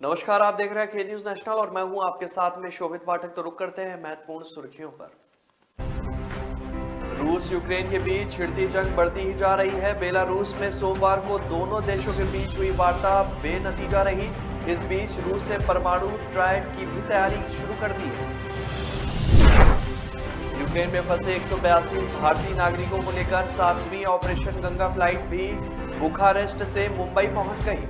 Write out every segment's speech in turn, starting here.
नमस्कार, आप देख रहे हैं के न्यूज नेशनल और मैं हूं आपके साथ में शोभित पाठक। तो रुक करते हैं महत्वपूर्ण सुर्खियों पर। रूस यूक्रेन के बीच छिड़ती जंग बढ़ती ही जा रही है। बेलारूस में सोमवार को दोनों देशों के बीच हुई वार्ता बेनतीजा रही। इस बीच रूस ने परमाणु ट्रायड की भी तैयारी शुरू कर दी है। यूक्रेन में फंसे 182 भारतीय नागरिकों को लेकर 7वीं ऑपरेशन गंगा फ्लाइट भी बुखारेस्ट से मुंबई पहुंच गई।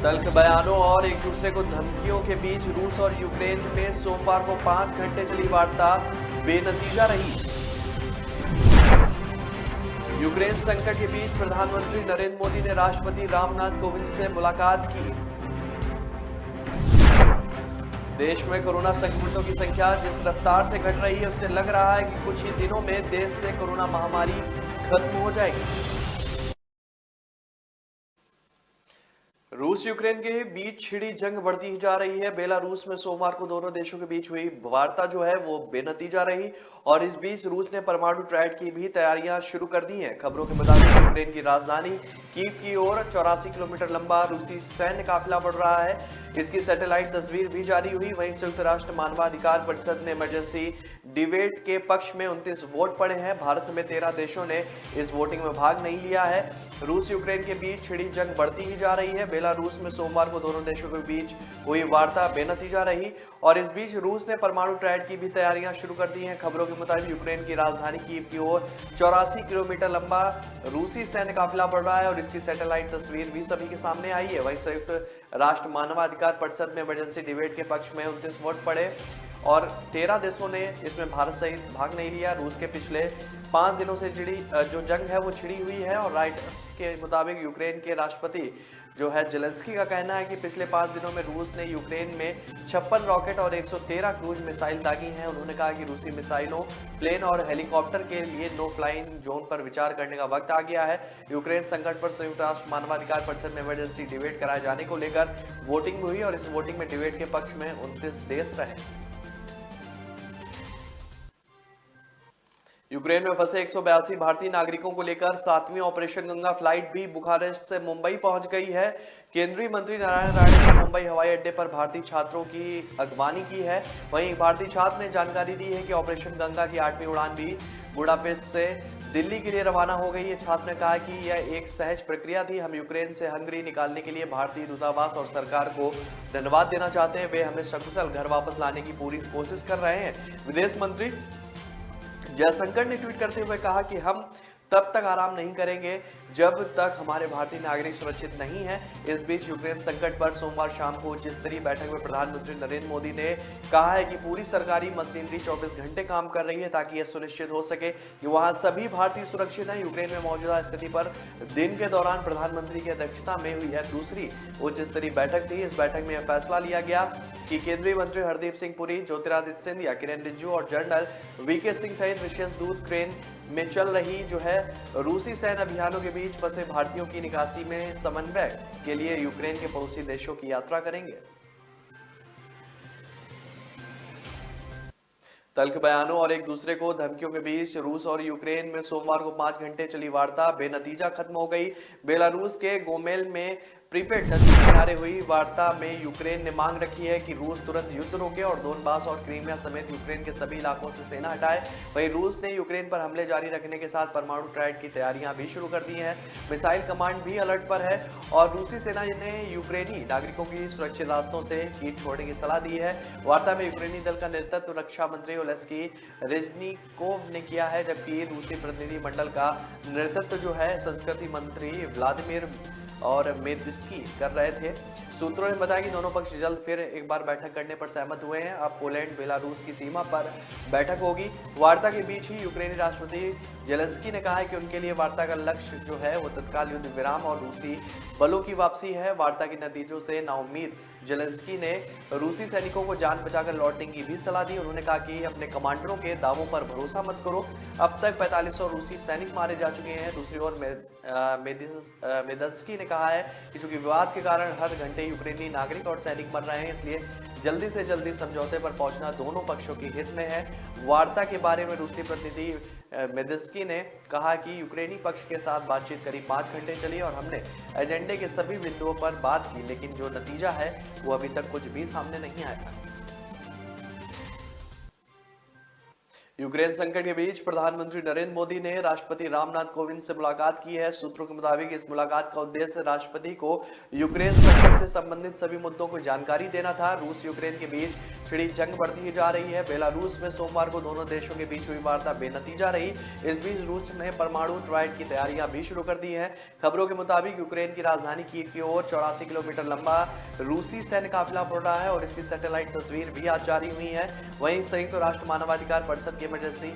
तल्ख बयानों और एक दूसरे को धमकियों के बीच रूस और यूक्रेन में सोमवार को 5 घंटे चली वार्ता बेनतीजा रही। यूक्रेन संकट के बीच प्रधानमंत्री नरेंद्र मोदी ने राष्ट्रपति रामनाथ कोविंद से मुलाकात की। देश में कोरोना संक्रमितों की संख्या जिस रफ्तार से घट रही है उससे लग रहा है कि कुछ ही दिनों में देश से कोरोना महामारी खत्म हो जाएगी। रूस यूक्रेन के बीच छिड़ी जंग बढ़ती ही जा रही है। बेलारूस में सोमवार को दोनों देशों के बीच हुई वार्ता जो है वो बेनतीजा रही और इस बीच रूस ने परमाणु ट्रायड की भी तैयारियां शुरू कर दी हैं। खबरों के मुताबिक यूक्रेन की राजधानी कीव की ओर 84 किलोमीटर लंबा रूसी सैन्य काफिला बढ़ रहा है। इसकी सैटेलाइट तस्वीर भी जारी हुई। वहीं संयुक्त राष्ट्र मानवाधिकार परिषद ने इमरजेंसी डिबेट के पक्ष में 29 वोट पड़े हैं। भारत समेत 13 देशों ने इस वोटिंग में भाग नहीं लिया है। रूस यूक्रेन के बीच छिड़ी जंग बढ़ती ही जा रही है। बेलारूस में सोमवार को दोनों देशों के बीच हुई वार्ता बेनतीजा रही और इस बीच रूस ने परमाणु ट्रायड की भी तैयारियां शुरू कर दी हैं। खबरों के मुताबिक यूक्रेन की राजधानी कीव की ओर 84 किलोमीटर लंबा रूसी सैन्य काफिला बढ़ रहा है और इसकी सैटेलाइट तस्वीर भी सभी के सामने आई है। वहीं संयुक्त राष्ट्र मानवाधिकार परिषद में इमरजेंसी डिबेट के पक्ष में 29 वोट पड़े और 13 देशों ने इसमें भारत सहित भाग नहीं लिया। रूस के पिछले 5 दिनों से जो जंग है वो छिड़ी हुई है और राइटर्स के मुताबिक यूक्रेन के राष्ट्रपति जो है जेलेंस्की का कहना है कि पिछले 5 दिनों में रूस ने यूक्रेन में 56 रॉकेट और 113 क्रूज मिसाइल दागी हैं। उन्होंने कहा कि रूसी मिसाइलों, प्लेन और हेलीकॉप्टर के लिए नो फ्लाइंग जोन पर विचार करने का वक्त आ गया है। यूक्रेन संकट पर संयुक्त राष्ट्र मानवाधिकार परिषद में इमरजेंसी डिबेट कराए जाने को लेकर वोटिंग हुई और इस वोटिंग में डिबेट के पक्ष में 29 देश रहे। यूक्रेन में फंसे 182 भारतीय नागरिकों को लेकर 7वीं ऑपरेशन गंगा फ्लाइट भी बुखारेस्ट से मुंबई पहुंच गई है। केंद्रीय मंत्री नारायण राणे ने मुंबई हवाई अड्डे पर भारतीय छात्रों की अगवानी की है। वहीं भारतीय छात्र ने जानकारी दी है कि ऑपरेशन गंगा की 8वीं उड़ान भी बुडापेस्ट से दिल्ली के लिए रवाना हो गई है। छात्र ने कहा कि यह एक सहज प्रक्रिया थी। हम यूक्रेन से हंगरी निकालने के लिए भारतीय दूतावास और सरकार को धन्यवाद देना चाहते हैं। वे हमें सकुशल घर वापस लाने की पूरी कोशिश कर रहे हैं। विदेश मंत्री जयशंकर ने ट्वीट करते हुए कहा कि हम तब तक आराम नहीं करेंगे जब तक हमारे भारतीय नागरिक सुरक्षित नहीं है। इस बीच यूक्रेन संकट पर सोमवार शाम को उच्च स्तरीय बैठक में प्रधानमंत्री नरेंद्र मोदी ने कहा है कि पूरी सरकारी मशीनरी 24 घंटे काम कर रही है ताकि यह सुनिश्चित हो सके कि वहां सभी भारतीय सुरक्षित हैं। यूक्रेन में मौजूदा स्थिति पर दिन के दौरान प्रधानमंत्री की अध्यक्षता में हुई यह दूसरी उच्च स्तरीय बैठक थी। इस बैठक में यह फैसला लिया गया कि केंद्रीय मंत्री हरदीप सिंह पुरी, ज्योतिरादित्य सिंधिया, किरेन रिजिजू और जनरल वीके सिंह सहित विशेष दूत यूक्रेन में चल रही जो है रूसी सैन्य अभियानों के बीच फंसे भारतीयों की निकासी में समन्वय के लिए यूक्रेन के पड़ोसी देशों की यात्रा करेंगे। तल्ख बयानों और एक दूसरे को धमकियों के बीच रूस और यूक्रेन में सोमवार को 5 घंटे चली वार्ता बेनतीजा खत्म हो गई। बेलारूस के गोमेल में प्रीपेड नदी के किनारे हुई वार्ता में यूक्रेन ने मांग रखी है कि रूस तुरंत युद्ध रोके और दोनबास और क्रीमिया समेत यूक्रेन के सभी इलाकों से सेना हटाए। वहीं रूस ने यूक्रेन पर हमले जारी रखने के साथ परमाणु ट्रायड की तैयारियां भी शुरू कर दी हैं। मिसाइल कमांड भी अलर्ट पर है और रूसी सेना ने यूक्रेनी नागरिकों की सुरक्षित रास्तों से कीट छोड़ने की सलाह दी है। वार्ता में यूक्रेनी दल का नेतृत्व रक्षा मंत्री ओलेस्की रेजनिकोव ने किया है, जबकि रूसी प्रतिनिधि मंडल का नेतृत्व जो है संस्कृति मंत्री व्लादिमीर और मेदिस्की कर रहे थे। सूत्रों ने बताया कि दोनों पक्ष जल्द फिर एक बार बैठक करने पर सहमत हुए हैं। अब पोलैंड बेलारूस की सीमा पर बैठक होगी। वार्ता के बीच ही यूक्रेनी राष्ट्रपति जेलेंस्की ने कहा है कि उनके लिए वार्ता का लक्ष्य जो है वो तत्काल युद्ध विराम और रूसी बलों की वापसी है। वार्ता के नतीजों से नाउम्मीद जेलेंस्की ने रूसी सैनिकों को जान बचाकर लौटने की भी सलाह दी। उन्होंने कहा कि अपने कमांडरों के दावों पर भरोसा मत करो। अब तक 4500 रूसी सैनिक मारे जा चुके हैं। दूसरी ओर मेदिस्की ने कहा है कि चूंकि विवाद के कारण हर घंटे यूक्रेनी नागरिक और सैनिक मर रहे हैं, इसलिए जल्दी से जल्दी समझौते पर पहुंचना दोनों पक्षों के हित में है। वार्ता के बारे में रूसी प्रतिनिधि मेदिस्की ने कहा कि यूक्रेनी पक्ष के साथ बातचीत करीब 5 घंटे चली और हमने एजेंडे के सभी बिंदुओं पर बात की, लेकिन जो नतीजा है वो अभी तक कुछ भी सामने नहीं आया। यूक्रेन संकट के बीच प्रधानमंत्री नरेंद्र मोदी ने राष्ट्रपति रामनाथ कोविंद से मुलाकात की है। सूत्रों के मुताबिक इस मुलाकात का उद्देश्य राष्ट्रपति को यूक्रेन संकट से संबंधित सभी मुद्दों को जानकारी देना था। रूस यूक्रेन के बीच छिड़ी जंग बढ़ती जा रही है। बेलारूस में सोमवार को दोनों देशों के बीच हुई वार्ता बेनतीजा रही। इस बीच रूस ने परमाणु ट्रायल की तैयारियां भी शुरू कर दी हैं। खबरों के मुताबिक यूक्रेन की राजधानी कीव की ओर 84 किलोमीटर लंबा रूसी सैन्य काफिला बढ़ रहा है और इसकी सैटेलाइट तस्वीर भी आज जारी हुई है। वहीं संयुक्त राष्ट्र मानवाधिकार परिषद की इमरजेंसी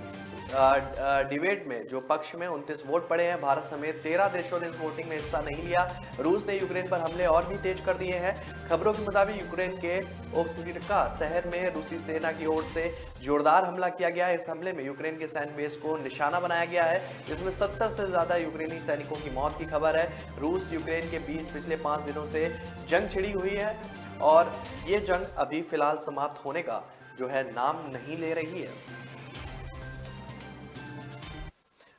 डिबेट में जो पक्ष में 29 वोट पड़े हैं। भारत समेत 13 देशों ने इस वोटिंग में हिस्सा नहीं लिया। रूस ने यूक्रेन पर हमले और भी तेज कर दिए हैं। खबरों के मुताबिक यूक्रेन के ओक्तिविका शहर में रूसी सेना की ओर से जोरदार हमला किया गया है। इस हमले में यूक्रेन के सैन्य बेस को निशाना बनाया गया है, जिसमें 70 से ज्यादा यूक्रेनी सैनिकों की मौत की खबर है। रूस यूक्रेन के बीच पिछले 5 दिनों से जंग छिड़ी हुई है और ये जंग अभी फिलहाल समाप्त होने का जो है नाम नहीं ले रही है।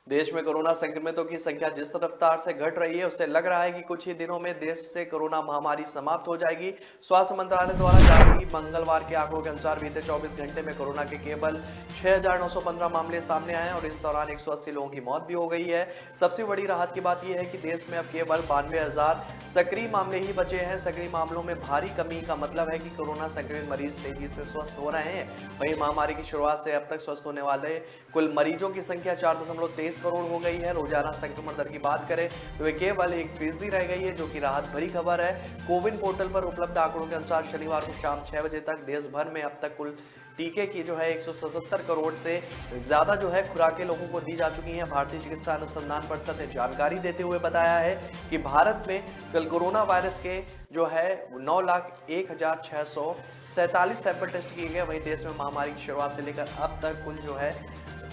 देश में कोरोना संक्रमितों की संख्या जिस रफ्तार से घट रही है, उससे लग रहा है कि कुछ ही दिनों में देश से कोरोना महामारी समाप्त हो जाएगी। स्वास्थ्य मंत्रालय द्वारा जारी मंगलवार के आंकड़ों के अनुसार बीते 24 घंटे में कोरोना के केवल 6,915 मामले सामने आए और इस दौरान 180 लोगों की मौत भी हो गई है। सबसे बड़ी राहत की बात यह है कि देश में अब केवल 92,000 सक्रिय मामले ही बचे हैं। सक्रिय मामलों में भारी कमी का मतलब है कि कोरोना संक्रमित मरीज तेजी से स्वस्थ हो रहे हैं। वहीं महामारी की शुरुआत से अब तक स्वस्थ होने वाले कुल मरीजों की संख्या 4.23 करोड़ हो गई है। रोजाना संक्रमण दर की बात करें तो वे केवल 1% रह गई है, जो कि राहत भरी खबर है। कोविन पोर्टल पर उपलब्ध आंकड़ों के अनुसार शनिवार को शाम 6 बजे तक देश भर में अब तक कुल टीके की जो है 177 करोड़ से ज्यादा जो है खुराकें लोगों को दी जा चुकी हैं। भारतीय चिकित्सा अनुसंधान परिषद ने जानकारी देते हुए बताया है कि भारत में कल कोरोना वायरस के जो है 9,01,647 सैंपल टेस्ट किए गए। वहीं देश में महामारी की शुरुआत से लेकर अब तक कुल जो है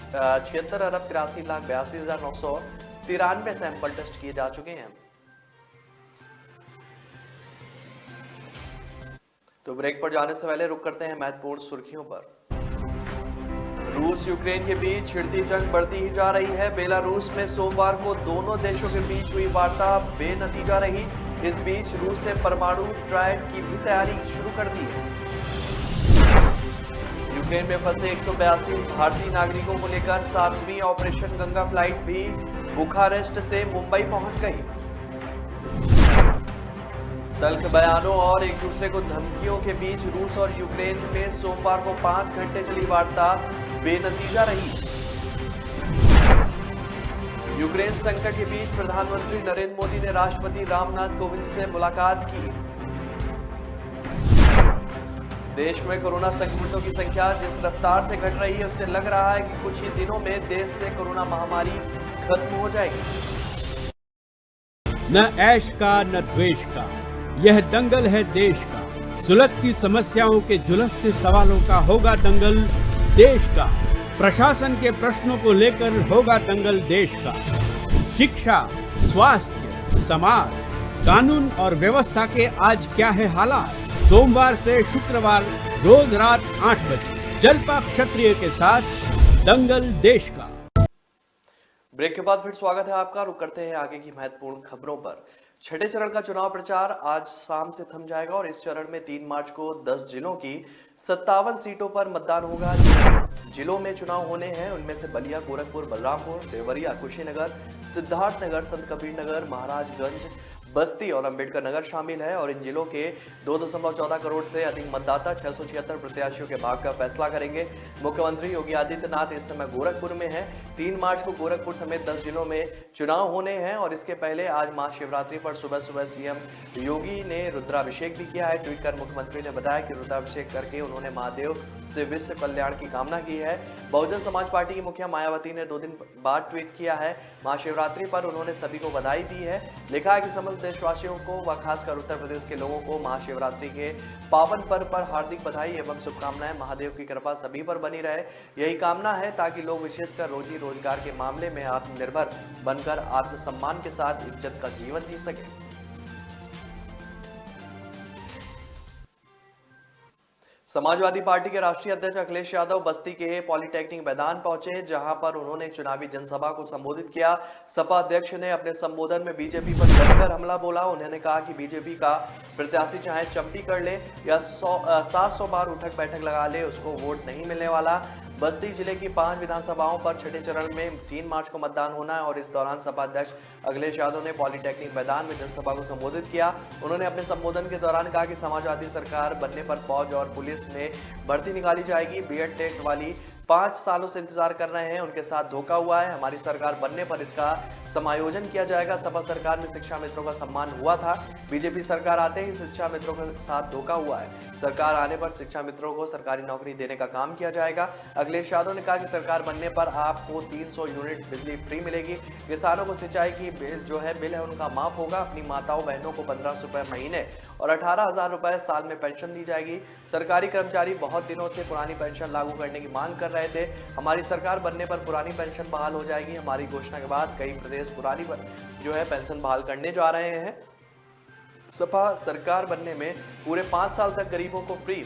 76,83,82,993 सैंपल टेस्ट किए जा चुके हैं। तो ब्रेक पर जाने से पहले रुक करते हैं महत्वपूर्ण सुर्खियों पर। रूस यूक्रेन के बीच छिड़ती जंग बढ़ती ही जा रही है। बेलारूस में सोमवार को दोनों देशों के बीच हुई वार्ता बेनतीजा रही। इस बीच रूस ने परमाणु ट्रायल की भी तैयारी शुरू कर दी है। यूक्रेन में फंसे 182 भारतीय नागरिकों को लेकर 7वीं ऑपरेशन गंगा फ्लाइट भी बुखारेस्ट से मुंबई पहुंच गई। तल्ख बयानों और एक दूसरे को धमकियों के बीच रूस और यूक्रेन में सोमवार को 5 घंटे चली वार्ता बेनतीजा रही। यूक्रेन संकट के बीच प्रधानमंत्री नरेंद्र मोदी ने राष्ट्रपति रामनाथ कोविंद से मुलाकात की। देश में कोरोना संक्रमितों की संख्या जिस रफ्तार से घट रही है, उससे लग रहा है कि कुछ ही दिनों में देश से कोरोना महामारी खत्म हो जाएगी। न ऐश का न द्वेष का, यह दंगल है देश का। सुलगती समस्याओं के झुलसते सवालों का होगा दंगल देश का। प्रशासन के प्रश्नों को लेकर होगा दंगल देश का। शिक्षा, स्वास्थ्य, समाज, कानून और व्यवस्था के आज क्या है हालात। सोमवार से शुक्रवार रोज रात 8 बजे जलपा क्षत्रिय के साथ दंगल देश का। ब्रेक के बाद फिर स्वागत है आपका। रुक करते हैं आगे की महत्वपूर्ण खबरों पर। छठे चरण का चुनाव प्रचार आज शाम से थम जाएगा और इस चरण में 3 मार्च को 10 जिलों की 57 सीटों पर मतदान होगा। जिलों में चुनाव होने हैं उनमें से बलिया, गोरखपुर, बलरामपुर, देवरिया, कुशीनगर, सिद्धार्थनगर, संत कबीर नगर, महाराजगंज, बस्ती और अंबेडकर नगर शामिल है। और इन जिलों के 2.14 करोड़ से अधिक मतदाता 676 प्रत्याशियों के भाग्य का फैसला करेंगे। मुख्यमंत्री योगी आदित्यनाथ इस समय गोरखपुर में हैं। 3 मार्च को गोरखपुर समेत 10 जिलों में चुनाव होने हैं और इसके पहले आज महाशिवरात्रि पर सुबह सुबह सीएम योगी ने रुद्राभिषेक भी किया है। ट्वीट कर मुख्यमंत्री ने बताया कि रुद्राभिषेक करके उन्होंने महादेव से विश्व कल्याण की कामना की है। बहुजन समाज पार्टी की मुखिया मायावती ने 2 दिन बाद ट्वीट किया है। महाशिवरात्रि पर उन्होंने सभी को बधाई दी है। लिखा है कि समस्त देशवासियों को व खासकर उत्तर प्रदेश के लोगों को महाशिवरात्रि के पावन पर्व पर हार्दिक बधाई एवं शुभकामनाएं। महादेव की कृपा सभी पर बनी रहे, यही कामना है ताकि लोग विशेषकर रोजी रोजगार के मामले में आत्मनिर्भर बनकर आत्मसम्मान के साथ इज्जत का जीवन जी सके। समाजवादी पार्टी के राष्ट्रीय अध्यक्ष अखिलेश यादव बस्ती के पॉलिटेक्निक मैदान पहुंचे, जहां पर उन्होंने चुनावी जनसभा को संबोधित किया। सपा अध्यक्ष ने अपने संबोधन में बीजेपी पर जमकर हमला बोला। उन्होंने कहा कि बीजेपी का प्रत्याशी चाहे चंपी कर ले या 700 बार उठक बैठक लगा ले, उसको वोट नहीं मिलने वाला। बस्ती जिले की 5 विधानसभाओं पर छठे चरण में 3 मार्च को मतदान होना है और इस दौरान सपा अध्यक्ष अखिलेश यादव ने पॉलिटेक्निक मैदान में जनसभा को संबोधित किया। उन्होंने अपने संबोधन के दौरान कहा कि समाजवादी सरकार बनने पर फौज और पुलिस में भर्ती निकाली जाएगी। बीएड टेट वाली 5 सालों से इंतजार कर रहे हैं, उनके साथ धोखा हुआ है। हमारी सरकार बनने पर इसका समायोजन किया जाएगा। सपा सरकार में शिक्षा मित्रों का सम्मान हुआ था, बीजेपी सरकार आते ही शिक्षा मित्रों के साथ धोखा हुआ है। सरकार आने पर शिक्षा मित्रों को सरकारी नौकरी देने का काम किया जाएगा। अखिलेश यादव ने कहा कि सरकार बनने पर आपको 300 यूनिट बिजली फ्री मिलेगी। किसानों को सिंचाई की बिल है उनका माफ होगा। अपनी माताओं बहनों को 1500 रुपए महीने और 18,000 रुपए साल में पेंशन दी जाएगी। सरकारी कर्मचारी बहुत दिनों से पुरानी पेंशन लागू करने की मांग कर रहे थे। हमारी सरकार बनने पर पुरानी पेंशन बहाल हो जाएगी। हमारी घोषणा के बाद कई प्रदेश पुरानी पेंशन बहाल करने जा रहे हैं। सपा सरकार बनने में पूरे 5 साल तक गरीबों को फ्री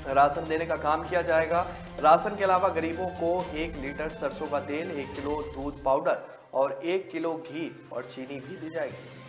राशन देने का काम किया जाएगा। राशन के अलावा गरीबों को 1 लीटर सरसों का तेल, 1 किलो दूध पाउडर और 1 किलो घी और चीनी भी दी जाएगी।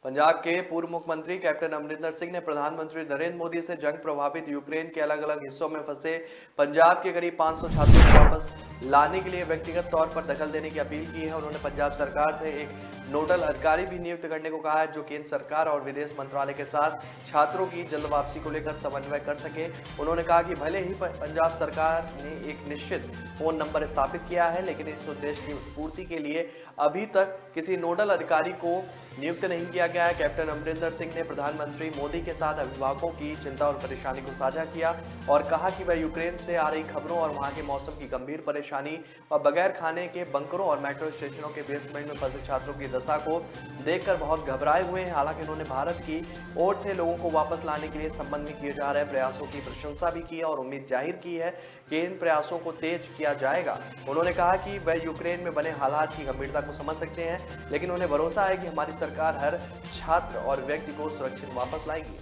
पंजाब के पूर्व मुख्यमंत्री कैप्टन अमरिंदर सिंह ने प्रधानमंत्री नरेंद्र मोदी से जंग प्रभावित यूक्रेन के अलग अलग हिस्सों में फंसे पंजाब के करीब 500 छात्रों को वापस लाने के लिए व्यक्तिगत तौर पर दखल देने की अपील की है। उन्होंने पंजाब सरकार से एक नोडल अधिकारी भी नियुक्त करने को कहा है, जो केंद्र सरकार और विदेश मंत्रालय के साथ छात्रों की जल्द वापसी को लेकर समन्वय कर सके। उन्होंने कहा कि भले ही पंजाब सरकार ने एक निश्चित फोन नंबर स्थापित किया है, लेकिन इस उद्देश्य की पूर्ति के लिए अभी तक किसी नोडल अधिकारी को नियुक्त नहीं किया गया है। कैप्टन अमरिंदर सिंह ने प्रधानमंत्री मोदी के साथ अभिभावकों की चिंता और परेशानी को साझा किया और कहा कि वह यूक्रेन से आ रही खबरों और वहां के मौसम की गंभीर परेशानी और बगैर खाने के बंकरों और मेट्रो स्टेशनों के बेसमेंट में फंसे छात्रों की दशा को देखकर बहुत घबराए हुए हैं। हालांकि उन्होंने भारत की ओर से लोगों को वापस लाने के लिए संबंध में किए जा रहे प्रयासों की प्रशंसा भी की और उम्मीद जाहिर की है कि इन प्रयासों को तेज किया जाएगा। उन्होंने कहा कि वह यूक्रेन में बने हालात की गंभीरता को समझ सकते हैं, लेकिन उन्हें भरोसा है कि हमारी सरकार हर छात्र और व्यक्ति को सुरक्षित वापस लाएगी।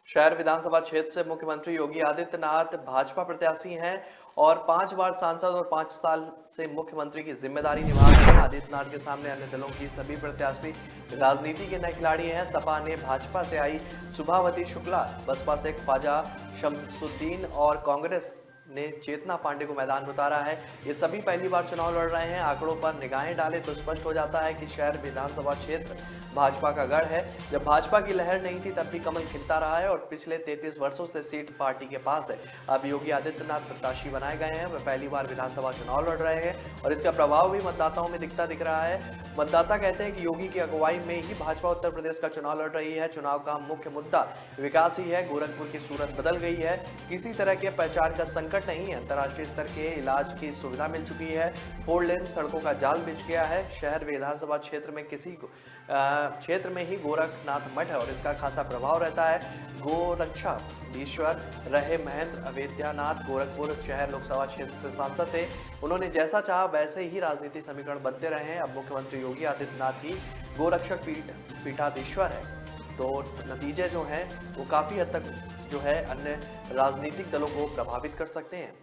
शहर विधानसभा क्षेत्र से मुख्यमंत्री योगी आदित्यनाथ भाजपा प्रत्याशी हैं और 5 बार सांसद और 5 साल से मुख्यमंत्री की जिम्मेदारी निभा रहे हैं। आदित्यनाथ के सामने अन्य दलों की सभी प्रत्याशी राजनीति के नए खिलाड़ी हैं। सपा ने भाजपा से आई सुभावती शुक्ला, बसपा से ख्वाजा शमसुद्दीन और कांग्रेस ने चेतना पांडे को मैदान में उतारा है। ये सभी पहली बार चुनाव लड़ रहे हैं। आंकड़ों पर निगाहें डालें तो स्पष्ट हो जाता है कि शहर विधानसभा क्षेत्र भाजपा का गढ़ है। जब भाजपा की लहर नहीं थी तब भी कमल खिलता रहा है और पिछले 33 वर्षों से सीट पार्टी के पास है। अब योगी आदित्यनाथ प्रत्याशी बनाए गए हैं, वह पहली बार विधानसभा चुनाव लड़ रहे हैं और इसका प्रभाव भी मतदाताओं में दिख रहा है। मतदाता कहते हैं कि योगी की अगुवाई में ही भाजपा उत्तर प्रदेश का चुनाव लड़ रही है। चुनाव का मुख्य मुद्दा विकास ही है। गोरखपुर की सूरत बदल गई है, किसी तरह के पहचान का संकट नहीं है। अंतर्राष्ट्रीय स्तर के इलाज की सुविधा मिल चुकी है। 4 लेन सड़कों का जाल बिछ गया है। शहर विधानसभा क्षेत्र में किसी क्षेत्र में ही गोरखनाथ मठ है और इसका खासा प्रभाव रहता है। गोरक्षाधीश्वर रहे महेंद्र अवेद्यनाथ गोरखपुर शहर लोकसभा क्षेत्र से सांसद थे। उन्होंने जैसा चाहा वैसे ही राजनीतिक समीकरण बनते रहे। अब मुख्यमंत्री योगी आदित्यनाथ ही गोरक्षक पीठाधीश्वर है, तो नतीजे जो हैं वो काफी हद तक जो है अन्य राजनीतिक दलों को प्रभावित कर सकते हैं।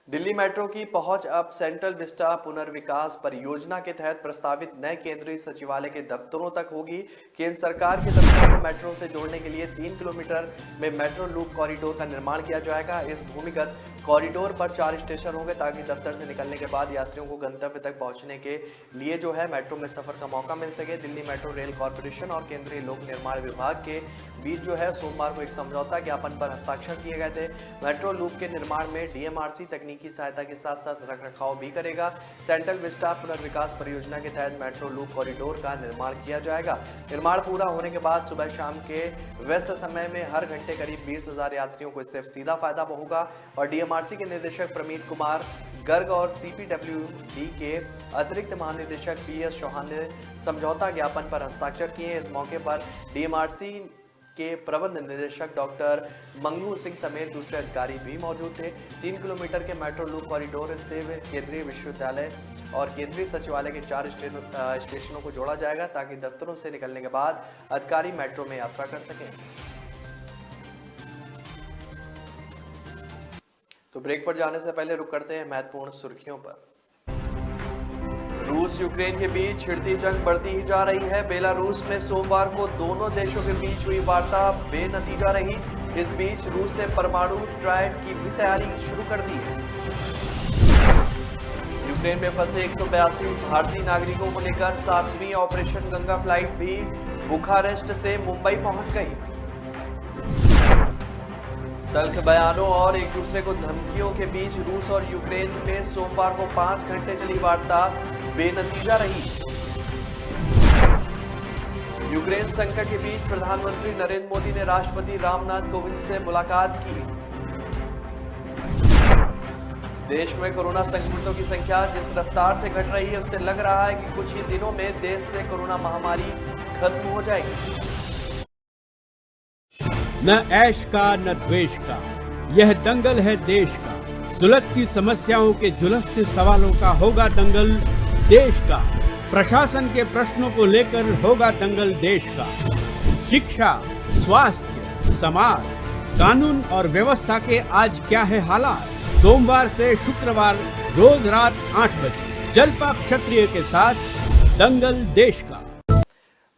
दिल्ली मेट्रो की पहुंच अब सेंट्रल विस्टा पुनर्विकास परियोजना के तहत प्रस्तावित नए केंद्रीय सचिवालय के दफ्तरों तक होगी। केंद्र सरकार के दफ्तरों को मेट्रो से जोड़ने के लिए 3 किलोमीटर में मेट्रो लूप कॉरिडोर का निर्माण किया जाएगा। इस भूमिगत कॉरिडोर पर 4 स्टेशन होंगे ताकि दफ्तर से निकलने के बाद यात्रियों को गंतव्य तक पहुंचने के लिए जो है मेट्रो में सफर का मौका मिल सके। दिल्ली मेट्रो रेल कॉर्पोरेशन और केंद्रीय लोक निर्माण विभाग के बीच जो है सोमवार को एक समझौता ज्ञापन पर हस्ताक्षर किए गए थे। मेट्रो लूप के निर्माण में डीएमआरसी तकनीकी सहायता के साथ साथ रखरखाव भी करेगा। सेंट्रल विस्टा पुनर्विकास परियोजना के तहत मेट्रो लूप कॉरिडोर का निर्माण किया जाएगा। निर्माण पूरा होने के बाद सुबह शाम के व्यस्त समय में हर घंटे करीब 20,000 यात्रियों को इससे सीधा फायदा होगा। और डीएमआरसी के निदेशक प्रमीत कुमार गर्ग और सीपीडब्ल्यूडी के अतिरिक्त महानिदेशक पीएस चौहान ने समझौता ज्ञापन पर हस्ताक्षर किए। इस मौके पर डीएमआरसी के प्रबंध निदेशक डॉक्टर मंगू सिंह समेत दूसरे अधिकारी भी मौजूद थे। 3 किलोमीटर के मेट्रो लूप कॉरिडोर से केंद्रीय विश्वविद्यालय और केंद्रीय सचिवालय के 4 स्टेशनों को जोड़ा जाएगा ताकि दफ्तरों से निकलने के बाद अधिकारी मेट्रो में यात्रा कर सकें। तो ब्रेक पर जाने से पहले रुक करते हैं महत्वपूर्ण सुर्खियों पर। रूस यूक्रेन के बीच छिड़ती जंग बढ़ती ही जा रही है। बेलारूस में सोमवार को दोनों देशों के बीच हुई वार्ता बेनतीजा रही। इस बीच रूस ने परमाणु ट्रायड की भी तैयारी शुरू कर दी है। यूक्रेन में फंसे 182 भारतीय नागरिकों को लेकर 7वीं ऑपरेशन गंगा फ्लाइट भी बुखारेस्ट से मुंबई पहुंच गई। तल्ख बयानों और एक दूसरे को धमकियों के बीच रूस और यूक्रेन में सोमवार को 5 घंटे चली वार्ता बेनतीजा रही। यूक्रेन संकट के बीच प्रधानमंत्री नरेंद्र मोदी ने राष्ट्रपति रामनाथ कोविंद से मुलाकात की। देश में कोरोना संक्रमितों की संख्या जिस रफ्तार से घट रही है उससे लग रहा है कि कुछ ही दिनों में देश से कोरोना महामारी खत्म हो जाएगी। न ऐश का न द्वेष का, यह दंगल है देश का। सुलगती समस्याओं के जुलसते सवालों का होगा दंगल देश का। प्रशासन के प्रश्नों को लेकर होगा दंगल देश का। शिक्षा, स्वास्थ्य, समाज, कानून और व्यवस्था के आज क्या है हालात। सोमवार से शुक्रवार रोज रात 8 बजे जलपा क्षत्रिय के साथ दंगल देश का।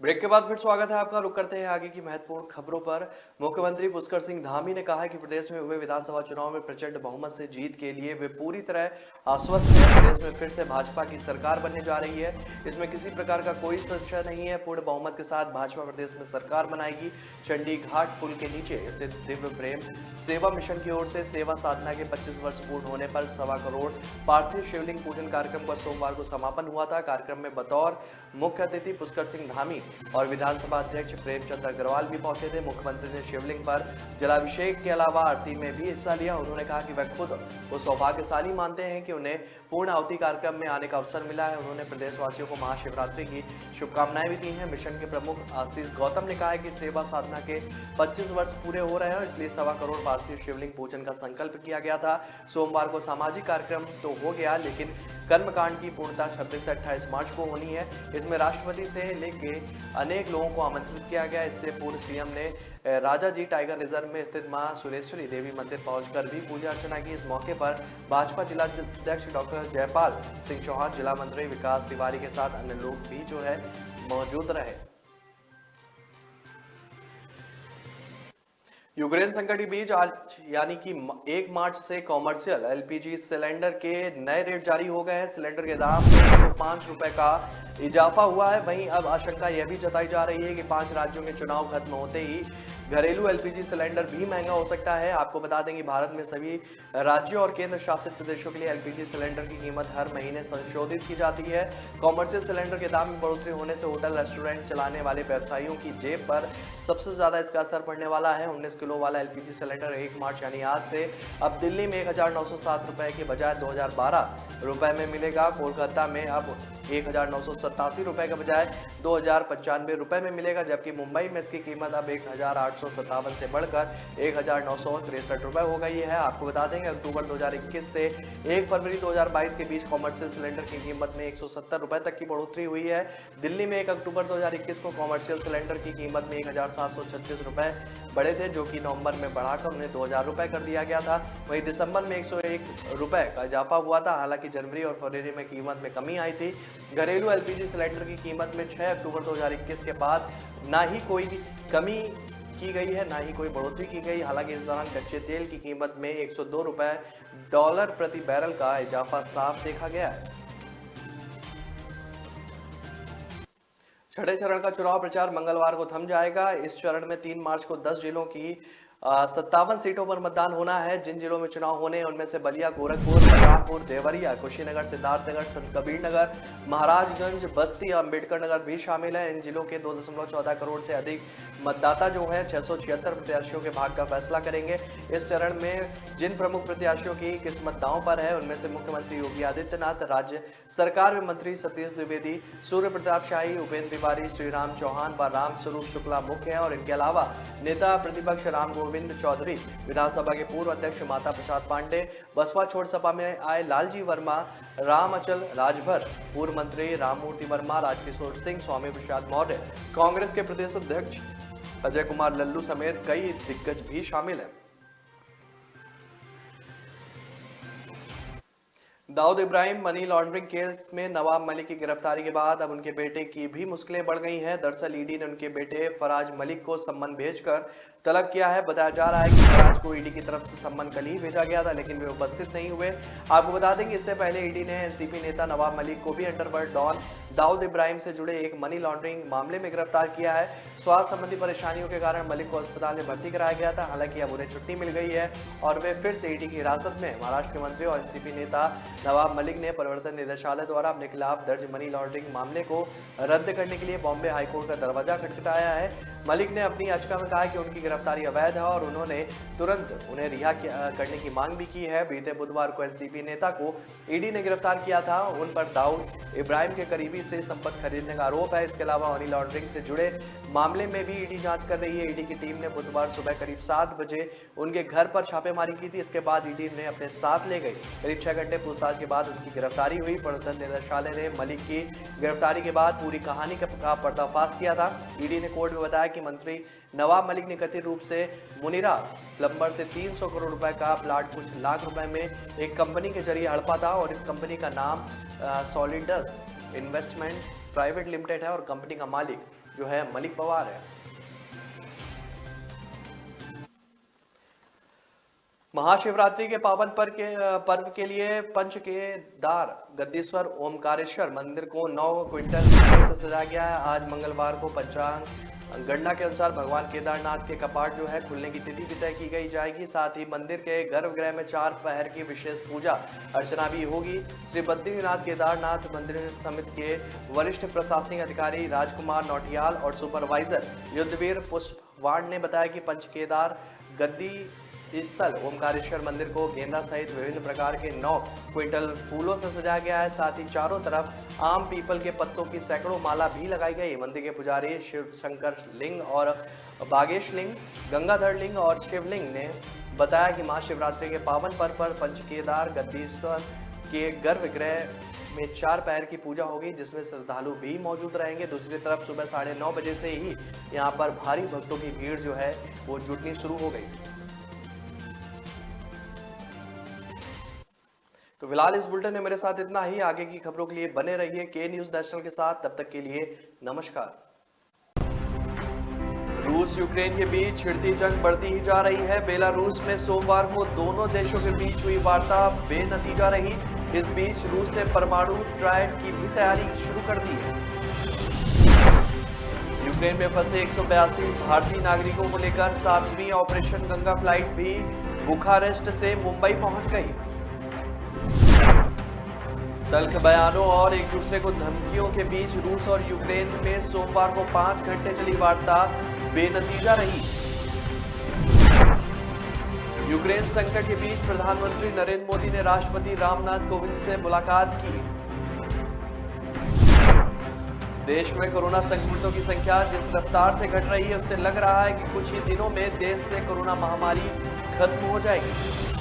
ब्रेक के बाद फिर स्वागत है आपका। रुक करते हैं आगे की महत्वपूर्ण खबरों पर। मुख्यमंत्री पुष्कर सिंह धामी ने कहा है कि प्रदेश में हुए विधानसभा चुनाव में प्रचंड बहुमत से जीत के लिए वे पूरी तरह आश्वस्त हैं। प्रदेश में फिर से भाजपा की सरकार बनने जा रही है, इसमें किसी प्रकार का कोई संशय नहीं है। पूर्ण बहुमत के साथ भाजपा प्रदेश में सरकार बनाएगी। चंडी घाट पुल के नीचे स्थित दिव्य प्रेम सेवा मिशन की ओर से सेवा साधना के 25 वर्ष पूर्ण होने पर 1.25 करोड़ पार्थिव शिवलिंग पूजन कार्यक्रम का सोमवार को समापन हुआ था। कार्यक्रम में बतौर मुख्य अतिथि पुष्कर सिंह धामी और विधानसभा अध्यक्ष प्रेमचंद अग्रवाल भी पहुंचे थे। मुख्यमंत्री ने शिवलिंग पर जलाभिषेक के अलावा आरती में भी हिस्सा लिया। उन्होंने कहा कि वह खुद वो सौभाग्यशाली मानते हैं कि उन्हें पूर्ण आहुति कार्यक्रम में आने का अवसर मिला है। उन्होंने प्रदेशवासियों को महाशिवरात्रि की शुभकामनाएं भी दी हैं। मिशन के प्रमुख आशीष गौतम ने कहा है कि सेवा साधना के 25 वर्ष पूरे हो रहे हैं, इसलिए 1.25 करोड़ पार्थिव शिवलिंग पूजन का संकल्प किया गया था। सोमवार को सामाजिक कार्यक्रम तो हो गया, लेकिन कर्मकांड की पूर्णता 26 से 28 मार्च को होनी है। इसमें राष्ट्रपति से लेके अनेक लोगों को आमंत्रित किया गया। इससे पूर्व सीएम ने राजा जी टाइगर रिजर्व में स्थित मां सुरेश्वरी देवी मंदिर पहुंचकर भी पूजा अर्चना की। इस मौके पर भाजपा जिला अध्यक्ष डॉक्टर जयपाल सिंह चौहान, जिला मंत्री विकास तिवारी के साथ अन्य लोग भी जो है मौजूद रहे। यूक्रेन संकट के बीच आज यानी कि 1 मार्च से कॉमर्शियल एलपीजी सिलेंडर के नए रेट जारी हो गए हैं। सिलेंडर के दाम में 105 रुपए का इजाफा हुआ है। वहीं अब आशंका यह भी जताई जा रही है कि 5 राज्यों के चुनाव खत्म होते ही घरेलू एलपीजी सिलेंडर भी महंगा हो सकता है। आपको बता दें कि भारत में सभी राज्यों और केंद्र शासित प्रदेशों के लिए एलपीजी सिलेंडर की कीमत हर महीने संशोधित की जाती है। कॉमर्शियल सिलेंडर के दाम में बढ़ोतरी होने से होटल रेस्टोरेंट चलाने वाले व्यवसायियों की जेब पर सबसे ज्यादा इसका असर पड़ने वाला है। 19 किलो वाला एलपीजी सिलेंडर 1 मार्च यानी आज से अब दिल्ली में 1907 रुपए के बजाय 2012 रुपए में मिलेगा। कोलकाता में अब 1987 रुपए के बजाय 2095 रुपए में मिलेगा, जबकि मुंबई में इसकी कीमत अब 1857 से बढ़कर 1963 रुपए हो गई है। आपको बता देंगे अक्टूबर 2021 से 1 फरवरी 2022 के बीच कॉमर्शियल सिलेंडर की कीमत में 170 रुपए तक की बढ़ोतरी हुई है। दिल्ली में 1 अक्टूबर 2021 को कॉमर्शियल सिलेंडर की कीमत में 1736 रुपए बढ़े थे, जो कि नवंबर में बढ़ाकर उन्हें 2000 रुपए कर दिया गया था। वहीं दिसंबर में 101 रुपए का इजाफा हुआ था। हालांकि जनवरी और फरवरी में कीमत में कमी आई थी। घरेलू एलपीजी सिलेंडर की कीमत में 6 अक्टूबर 2021 के बाद ना ही कोई कमी की गई है, ना ही कोई बढ़ोतरी की गई। हालांकि इस दौरान कच्चे तेल की कीमत में 102 रुपए डॉलर प्रति बैरल का इजाफा साफ देखा गया है। छठे चरण का चुनाव प्रचार मंगलवार को थम जाएगा। इस चरण में 3 मार्च को 10 जिलों की 57 सीटों पर मतदान होना है। जिन जिलों में चुनाव होने हैं उनमें से बलिया, गोरखपुर, बलरामपुर, देवरिया, कुशीनगर, सिद्धार्थनगर, संत कबीर नगर, महाराजगंज, बस्ती, अम्बेडकर नगर भी शामिल है। इन जिलों के 2.14 करोड़ से अधिक मतदाता जो है 676 प्रत्याशियों के भाग्य का फैसला करेंगे। इस चरण में जिन प्रमुख प्रत्याशियों की किस्मत दांव पर है उनमें से मुख्यमंत्री योगी आदित्यनाथ, राज्य सरकार में मंत्री सतीश द्विवेदी, सूर्य प्रताप शाही, उपेंद्र तिवारी, श्रीराम चौहान व राम स्वरूप शुक्ला मुख्य है। और इनके अलावा नेता प्रतिपक्ष राम गोविंद चौधरी, विधानसभा के पूर्व अध्यक्ष माता प्रसाद पांडे, बसपा छोड़ सपा में आए लालजी वर्मा, राम अचल राजभर, पूर्व मंत्री राममूर्ति वर्मा, राजकिशोर सिंह, स्वामी प्रसाद मौर्य, कांग्रेस के प्रदेश अध्यक्ष अजय कुमार लल्लू समेत कई दिग्गज भी शामिल हैं। Dawood Ibrahim money laundering case में नवाब मलिक की गिरफ्तारी के बाद अब उनके बेटे की भी मुश्किलें बढ़ गई हैं। दरअसल ईडी ने उनके बेटे फराज मलिक को सम्मन भेजकर तलब किया है। बताया जा रहा है कि फराज को ईडी की तरफ से सम्मन कल ही भेजा गया था, लेकिन वे उपस्थित नहीं हुए। आपको बता दें कि इससे पहले ईडी ने एनसीपी नेता नवाब मलिक को भी अंडरवर्ल्ड डॉन दाऊद इब्राहिम से जुड़े एक मनी लॉन्ड्रिंग मामले में गिरफ्तार किया है। स्वास्थ्य संबंधी परेशानियों के कारण मलिक को अस्पताल में भर्ती कराया गया था। हालांकि अब उन्हें छुट्टी मिल गई है और वे फिर से ईडी की हिरासत में। महाराष्ट्र के मंत्री और एनसीपी नेता नवाब मलिक ने प्रवर्तन निदेशालय द्वारा अपने खिलाफ दर्ज मनी लॉन्ड्रिंग मामले को रद्द करने के लिए बॉम्बे हाईकोर्ट का दरवाजा खटखटाया है। मलिक ने अपनी याचिका में कहा कि उनकी गिरफ्तारी अवैध है और उन्होंने तुरंत उन्हें रिहा करने की मांग भी की है। बीते बुधवार को एनसीपी नेता को ईडी ने गिरफ्तार किया था। उन पर दाऊद इब्राहिम के करीबी से संपत्ति खरीदने का आरोप है। इसके अलावा मनी लॉन्ड्रिंग से जुड़े मामले में भी ईडी जांच कर रही है। ईडी की टीम ने बुधवार सुबह करीब 7 बजे उनके घर पर छापेमारी की थी। इसके बाद ईडी ने अपने साथ ले गई। करीब 6 घंटे पूछताछ के बाद उनकी गिरफ्तारी हुई। प्रवर्तन निदेशालय ने मलिक की गिरफ्तारी के बाद पूरी कहानी का पर्दाफाश किया था। ईडी ने कोर्ट में बताया कि मंत्री नवाब मलिक ने कथित रूप से मुनीरा प्लम्बर से 300 करोड़ रुपए का प्लाट कुछ लाख रुपए में एक कंपनी के जरिए हड़पा था और इस कंपनी का नाम सॉलिडस इन्वेस्टमेंट प्राइवेट लिमिटेड है और कंपनी का मालिक जो है मलिक पवार है। महाशिवरात्रि के पावन पर्व के लिए पंच केदार गद्दीश्वर ओमकारेश्वर मंदिर को 9 क्विंटल से सजाया गया है। आज मंगलवार को पंचांग गणना के अनुसार भगवान केदारनाथ के कपाट जो है खुलने की तिथि भी तय की गई जाएगी। साथ ही मंदिर के गर्भगृह में 4 पहर की विशेष पूजा अर्चना भी होगी। श्री बद्रीनाथ केदारनाथ मंदिर समिति के वरिष्ठ प्रशासनिक अधिकारी राजकुमार नौटियाल और सुपरवाइजर युद्धवीर पुष्पवाण ने बताया कि पंच केदार गद्दी स्थल ओमकारेश्वर मंदिर को गेंदा सहित विभिन्न प्रकार के 9 क्विंटल फूलों से सजाया गया है। साथ ही चारों तरफ आम पीपल के पत्तों की सैकड़ों माला भी लगाई गई। मंदिर के पुजारी शिव शंकर लिंग और बागेश लिंग, गंगाधर लिंग और शिवलिंग ने बताया कि महाशिवरात्रि के पावन पर्व पर पंचकेदार गद्दीश्वर के गर्भगृह में 4 पहर की पूजा होगी, जिसमें श्रद्धालु भी मौजूद रहेंगे। दूसरी तरफ सुबह 9:30 बजे से ही यहाँ पर भारी भक्तों की भीड़ जो है वो जुटनी शुरू हो गई। तो फिलहाल इस बुलेटिन में मेरे साथ इतना ही। आगे की खबरों के लिए बने रहिए के न्यूज नेशनल के साथ। तब तक के लिए नमस्कार। रूस यूक्रेन के बीच छिड़ती जंग बढ़ती ही जा रही है। बेलारूस में सोमवार को दोनों देशों के बीच हुई वार्ता बेनतीजा रही। इस बीच रूस ने परमाणु ट्रायड की भी तैयारी शुरू कर दी है। यूक्रेन में फंसे 182 भारतीय नागरिकों को लेकर 7वीं ऑपरेशन गंगा फ्लाइट भी बुखारेस्ट से मुंबई पहुंच गई। तल्ख बयानों और एक दूसरे को धमकियों के बीच रूस और यूक्रेन में सोमवार को 5 घंटे चली वार्ता बेनतीजा रही। यूक्रेन संकट के बीच प्रधानमंत्री नरेंद्र मोदी ने राष्ट्रपति रामनाथ कोविंद से मुलाकात की। देश में कोरोना संक्रमितों की संख्या जिस रफ्तार से घट रही है उससे लग रहा है कि कुछ ही दिनों में देश से कोरोना महामारी खत्म हो जाएगी।